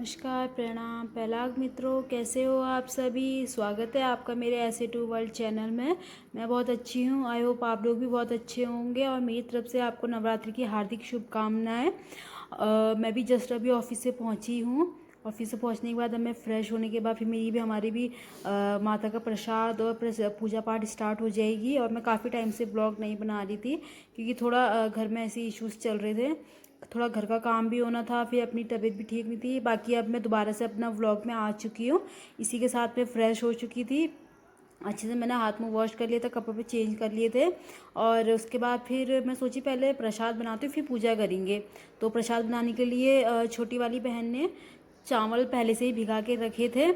नमस्कार, प्रणाम, पहलाग मित्रों, कैसे हो आप सभी। स्वागत है आपका मेरे ऐसे टू वर्ल्ड चैनल में। मैं बहुत अच्छी हूँ। आई होप आप लोग भी बहुत अच्छे होंगे और मेरी तरफ से आपको नवरात्रि की हार्दिक शुभकामनाएं। मैं भी जस्ट अभी ऑफिस से पहुँची हूँ। ऑफिस से पहुँचने के बाद अब मैं फ्रेश होने के बाद फिर मेरी भी हमारी भी माता का प्रसाद और पूजा पाठ स्टार्ट हो जाएगी। और मैं काफ़ी टाइम से ब्लॉग नहीं बना रही थी क्योंकि थोड़ा घर में ऐसे इश्यूज़ चल रहे थे, थोड़ा घर का काम भी होना था, फिर अपनी तबीयत भी ठीक नहीं थी। बाकी अब मैं दोबारा से अपना व्लॉग में आ चुकी हूँ। इसी के साथ मैं फ़्रेश हो चुकी थी, अच्छे से मैंने हाथ मुंह वॉश कर लिया था, कपड़े पे चेंज कर लिए थे। और उसके बाद फिर मैं सोची पहले प्रसाद बनाती हूँ फिर पूजा करेंगे। तो प्रसाद बनाने के लिए छोटी वाली बहन ने चावल पहले से ही भिगा के रखे थे।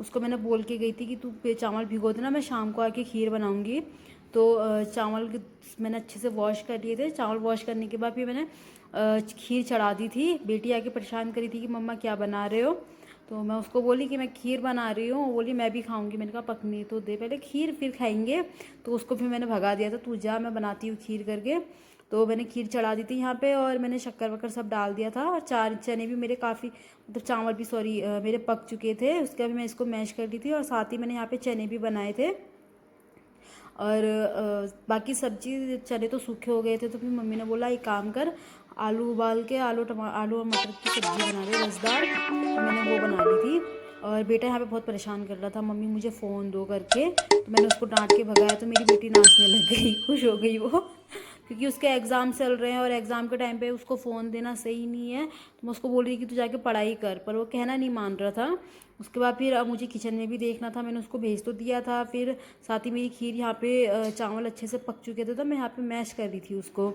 उसको मैंने बोल के गई थी कि तू चावल भिगो देना, मैं शाम को आके खीर बनाऊँगी। तो चावल मैंने अच्छे से वॉश कर लिए थे। चावल वॉश करने के बाद फिर मैंने खीर चढ़ा दी थी। बेटी आके परेशान करी थी कि मम्मा क्या बना रहे हो। तो मैं उसको बोली कि मैं खीर बना रही हूँ। वो बोली मैं भी खाऊंगी। मैंने कहा पकनी तो दे पहले खीर, फिर खाएंगे। तो उसको फिर मैंने भगा दिया था, तू जा मैं बनाती हूँ खीर करके। तो मैंने खीर चढ़ा दी थी यहाँ पे और मैंने शक्कर वक्कर सब डाल दिया था। और चार चने भी मेरे काफ़ी, मतलब चावल भी सॉरी मेरे पक चुके थे। उसके बाद मैं इसको मैश कर दी थी और साथ ही मैंने यहाँ पे चने भी बनाए थे। और बाकी सब्जी चने तो सूखे हो गए थे। तो फिर मम्मी ने बोला एक काम कर, आलू उबाल के आलू और मटर की सब्ज़ी बना रहे रसदार। तो मैंने वो बना ली थी। और बेटा यहाँ पे बहुत परेशान कर रहा था, मम्मी मुझे फ़ोन दो करके। तो मैंने उसको डांट के भगाया तो मेरी बेटी नाचने लग गई, खुश हो गई वो, क्योंकि उसके एग्ज़ाम चल रहे हैं और एग्ज़ाम के टाइम पे उसको फ़ोन देना सही नहीं है। तो मैं उसको बोल रही कि तू जाके पढ़ाई कर, पर वो कहना नहीं मान रहा था। उसके बाद फिर अब मुझे किचन में भी देखना था, मैंने उसको भेज तो दिया था। फिर साथ ही मेरी खीर यहाँ पे चावल अच्छे से पक चुके थे तो मैं यहाँ पे मैश कर दी थी उसको,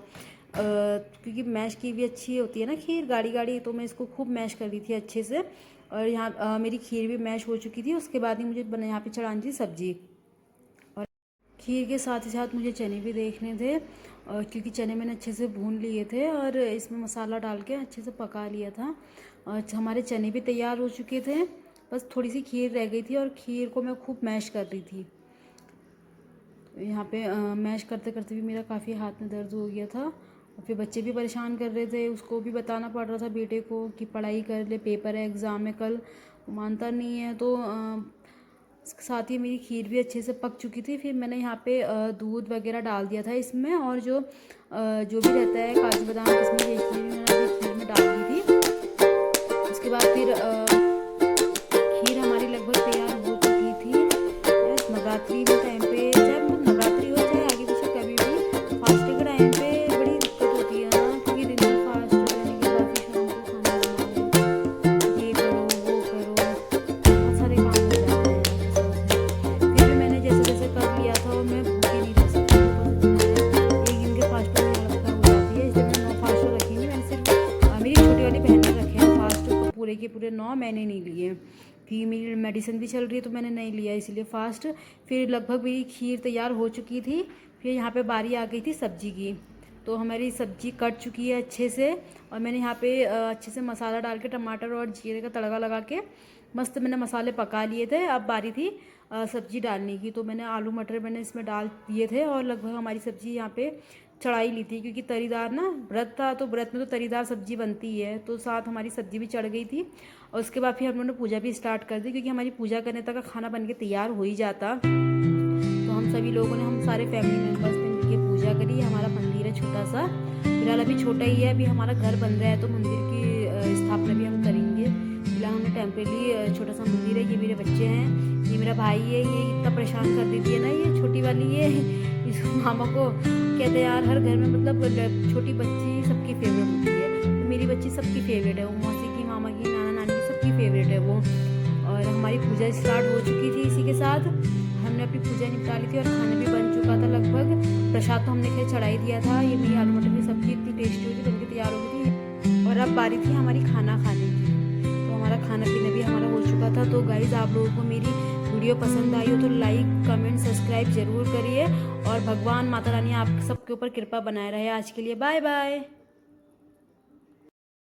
क्योंकि मैश की भी अच्छी होती है ना खीर, गाढ़ी गाढ़ी। तो मैं इसको खूब मैश कर दी थी अच्छे से। और यहाँ मेरी खीर भी मैश हो चुकी थी। उसके बाद ही मुझे यहाँ पे चढ़ानी थी सब्जी। और खीर के साथ ही साथ मुझे चने भी देखने थे, क्योंकि चने मैंने अच्छे से भून लिए थे और इसमें मसाला डाल के अच्छे से पका लिया था। और हमारे चने भी तैयार हो चुके थे, बस थोड़ी सी खीर रह गई थी और खीर को मैं खूब मैश कर रही थी। यहाँ पे मैश करते करते भी मेरा काफ़ी हाथ में दर्द हो गया था। और फिर बच्चे भी परेशान कर रहे थे, उसको भी बताना पड़ रहा था बेटे को कि पढ़ाई कर ले, पेपर है, एग्ज़ाम है कल। वो मानता नहीं है। तो इसके साथ ही मेरी खीर भी अच्छे से पक चुकी थी। फिर मैंने यहाँ पे दूध वगैरह डाल दिया था इसमें, और जो भी रहता है काजू बादाम किशमिश, ये खीर मैंने खीर में डाल दी थी। उसके बाद फिर खीर हमारी लगभग तैयार हो चुकी थी। नवरात्रि के टाइम पे, चाहे नवरात्रि हो चाहे आगे पीछे कभी भी, फास्टिंग के टाइम पे बड़ी दिक्कत होती है ना, क्योंकि दिन में फास्ट रहने के बाद फिर शाम को खाना बनाओ, ये करो वो करो, बहुत सारे काम हो जाते हैं कसम से। फिर भी मैंने जैसे जैसे कर लिया था और मैं भूखी नहीं रह सकती, एक दिन के फास्ट में हालत खराब हो जाती है। इसलिए मैंने 9 फास्ट रखी नहीं, मैंने सिर्फ मेरी छोटी वाली बहन ने रखे हैं फास्ट, पूरे के पूरे 9 मैंने नहीं लिए, कि मेरी मेडिसिन भी चल रही है तो मैंने नहीं लिया इसलिए फास्ट। फिर लगभग मेरी खीर तैयार हो चुकी थी। फिर यहाँ पे बारी आ गई थी सब्जी की। तो हमारी सब्जी कट चुकी है अच्छे से, और मैंने यहाँ पे अच्छे से मसाला डाल के टमाटर और जीरे का तड़का लगा के मस्त मैंने मसाले पका लिए थे। अब बारी थी सब्जी डालने की। तो मैंने आलू मटर मैंने इसमें डाल दिए थे और लगभग हमारी सब्जी यहाँ पे चढ़ाई ली थी, क्योंकि तरीदार ना व्रत था, तो व्रत में तो तरीदार सब्जी बनती है। तो साथ हमारी सब्जी भी चढ़ गई थी। और उसके बाद फिर हम लोगों ने पूजा भी स्टार्ट कर दी, क्योंकि हमारी पूजा करने तक का खाना बन के तैयार हो ही जाता। तो हम सभी लोगों ने, हम सारे फैमिली मेम्बर्स ने मिलकर पूजा करी। हमारा मंदिर है छोटा सा, फिलहाल अभी छोटा ही है, अभी हमारा घर बन रहा है तो मंदिर की स्थापना भी हम करेंगे। फिलहाल हमने टेम्परेरी छोटा सा मंदिर है। ये मेरे बच्चे हैं, ये मेरा भाई है, ये इतना परेशान कर देती है ना ये छोटी वाली, ये इस मामा को कहते हैं यार, हर घर में मतलब छोटी बच्ची सबकी फेवरेट होती है। तो मेरी बच्ची सबकी फेवरेट है, वो मौसी की, मामा की, नाना नानी की, सबकी फेवरेट है वो। और हमारी पूजा स्टार्ट हो चुकी थी। इसी के साथ हमने अपनी पूजा निपटा ली थी और खाना भी बन चुका था लगभग। प्रसाद तो हमने खैर चढ़ाई दिया था। ये मेरी आलू मटर की सब्जी इतनी टेस्टी हुई थी, बनके तैयार हो गई थी। और अब बारी थी हमारी खाना खाने की। तो हमारा खाना पीना भी हमारा हो चुका था। तो गाइज, आप लोगों को मेरी वीडियो पसंद आई हो तो लाइक कमेंट सब्सक्राइब जरूर करिए। और भगवान माता रानी आप सबके ऊपर कृपा बनाए रहे। आज के लिए बाय बाय।